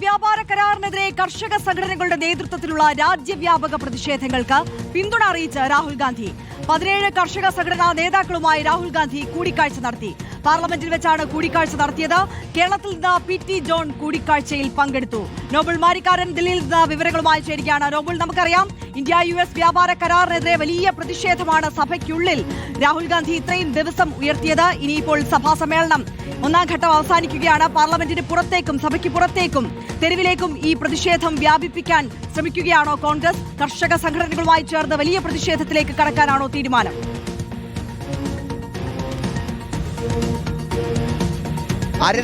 വ്യാപാര കരാറിനെതിരെ കർഷക സംഘടനകളുടെ നേതൃത്വത്തിലുള്ള രാജ്യവ്യാപക പ്രതിഷേധങ്ങൾക്ക് പിന്തുണ അറിയിച്ച് രാഹുൽ ഗാന്ധി 17 കർഷക സംഘടനാ നേതാക്കളുമായി രാഹുൽ ഗാന്ധി കൂടിക്കാഴ്ച നടത്തി. പാർലമെന്റിൽ വെച്ചാണ് കൂടിക്കാഴ്ച നടത്തിയത്. കേരളത്തിൽ നിന്ന് PT ജോൺ കൂടിക്കാഴ്ചയിൽ പങ്കെടുത്തു. നോബിൾ മാരിക്കാരൻ ദില്ലിയിൽ നിന്ന് വിവരങ്ങളുമായി ചേരുകയാണ്. നോബിൾ, നമുക്കറിയാം ഇന്ത്യ-US വ്യാപാര കരാറിനെതിരെ വലിയ പ്രതിഷേധമാണ് സഭയ്ക്കുള്ളിൽ രാഹുൽ ഗാന്ധി ഇത്രയും ദിവസം ഉയർത്തിയത്. ഇനിയിപ്പോൾ സഭാ സമ്മേളനം ഒന്നാം ഘട്ടം അവസാനിക്കുകയാണ്. പാർലമെന്റിന് പുറത്തേക്കും സഭയ്ക്ക് പുറത്തേക്കും തെരുവിലേക്കും ഈ പ്രതിഷേധം വ്യാപിപ്പിക്കാൻ ശ്രമിക്കുകയാണോ കോൺഗ്രസ്? കർഷക സംഘടനകളുമായി ചേർന്ന് വലിയ പ്രതിഷേധത്തിലേക്ക് കടക്കാനാണോ തീരുമാനം?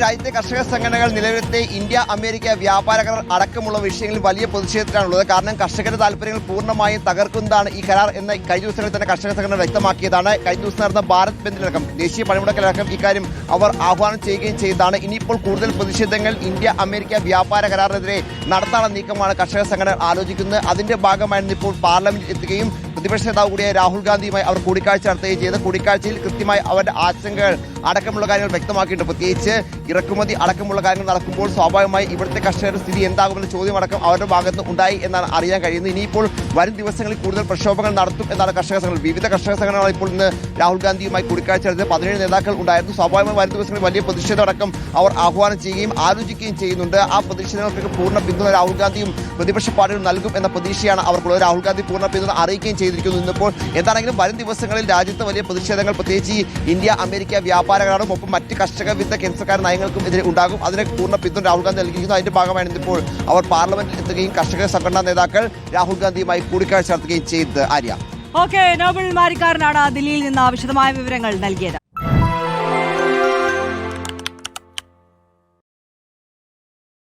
രാജ്യത്തെ കർഷക സംഘടനകൾ നിലവിലത്തെ ഇന്ത്യ-അമേരിക്ക വ്യാപാര കരാർ അടക്കമുള്ള വിഷയങ്ങളിൽ വലിയ പ്രതിഷേധത്തിലാണുള്ളത്. കാരണം കർഷകരുടെ താല്പര്യങ്ങൾ പൂർണ്ണമായും തകർക്കുന്നതാണ് ഈ കരാർ എന്ന് കഴിഞ്ഞ ദിവസങ്ങളിൽ തന്നെ കർഷക സംഘടന വ്യക്തമാക്കിയതാണ്. കഴിഞ്ഞ ദിവസം നടന്ന ഭാരത് ബന്ദിലടക്കം ദേശീയ പണിമുടക്കിലടക്കം ഇക്കാര്യം അവർ ആഹ്വാനം ചെയ്യുകയും ചെയ്തതാണ്. ഇനിയിപ്പോൾ കൂടുതൽ പ്രതിഷേധങ്ങൾ ഇന്ത്യ-അമേരിക്ക വ്യാപാര കരാറിനെതിരെ നടത്താനുള്ള നീക്കമാണ് കർഷക സംഘടന ആലോചിക്കുന്നത്. അതിന്റെ ഭാഗമായിരുന്നു ഇപ്പോൾ പാർലമെന്റിൽ എത്തുകയും പ്രതിപക്ഷ നേതാവ് കൂടിയ രാഹുൽ ഗാന്ധിയുമായി അവർ കൂടിക്കാഴ്ച നടത്തുകയും ചെയ്ത് കൂടിക്കാഴ്ചയിൽ കൃത്യമായി അവരുടെ ആശങ്കകൾ അടക്കമുള്ള കാര്യങ്ങൾ വ്യക്തമാക്കിയിട്ടുണ്ട്. പ്രത്യേകിച്ച് ഇറക്കുമതി അടക്കമുള്ള കാര്യങ്ങൾ നടക്കുമ്പോൾ സ്വാഭാവികമായി ഇവിടുത്തെ കർഷകരുടെ സ്ഥിതി എന്താകുമെന്ന ചോദ്യം അടക്കം അവരുടെ ഭാഗത്ത് ഉണ്ടായി എന്നാണ് അറിയാൻ കഴിയുന്നത്. ഇനിയിപ്പോൾ വരും ദിവസങ്ങളിൽ കൂടുതൽ പ്രക്ഷോഭങ്ങൾ നടത്തും എന്നാണ് കർഷക സംഘടന. വിവിധ കർഷക സംഘടനകൾ ഇപ്പോൾ ഇന്ന് രാഹുൽ ഗാന്ധിയുമായി കൂടിക്കാഴ്ച നടത്തിയത് 17 നേതാക്കൾ ഉണ്ടായിരുന്നു. സ്വാഭാവികമായി വരും ദിവസങ്ങളിൽ വലിയ പ്രതിഷേധം അടക്കം അവർ ആഹ്വാനം ചെയ്യുകയും ആലോചിക്കുകയും ചെയ്യുന്നുണ്ട്. ആ പ്രതിഷേധങ്ങൾക്ക് പൂർണ്ണ പിന്തുണ രാഹുൽ ഗാന്ധിയും പ്രതിപക്ഷ പാർട്ടികളും നൽകും എന്ന പ്രതീക്ഷയാണ് അവർക്കുള്ളത്. രാഹുൽ ഗാന്ധി പൂർണ്ണ പിന്തുണ അറിയിക്കുകയും ചെയ്തിരിക്കുന്നു. ഇന്നിപ്പോൾ എന്താണെങ്കിലും വരും ദിവസങ്ങളിൽ രാജ്യത്ത് വലിയ പ്രതിഷേധങ്ങൾ പ്രത്യേകിച്ച് ഇന്ത്യ-അമേരിക്ക വ്യാപാര കരാറും ഒപ്പം മറ്റ് കർഷക വിരുദ്ധ കേന്ദ്രക്കാർ നയങ്ങൾക്കും എതിരെ ഉണ്ടാകും. അതിന് പൂർണ്ണ പിന്തുണ രാഹുൽ ഗാന്ധി നൽകിയിരിക്കുന്നു. അതിന്റെ ഭാഗമാണ് ഇന്നിപ്പോൾ അവർ പാർലമെന്റിൽ എത്തുകയും കർഷക സംഘടനാ നേതാക്കൾ രാഹുൽ ഗാന്ധിയുമായി കൂടിക്കാഴ്ച നടത്തുകയും ചെയ്തത്. ആര്യ. ഓക്കെ, നോബിൾ മാരിക്കാരനാണ് ദില്ലിയിൽ നിന്ന് വിശദമായ വിവരങ്ങൾ നൽകിയത്.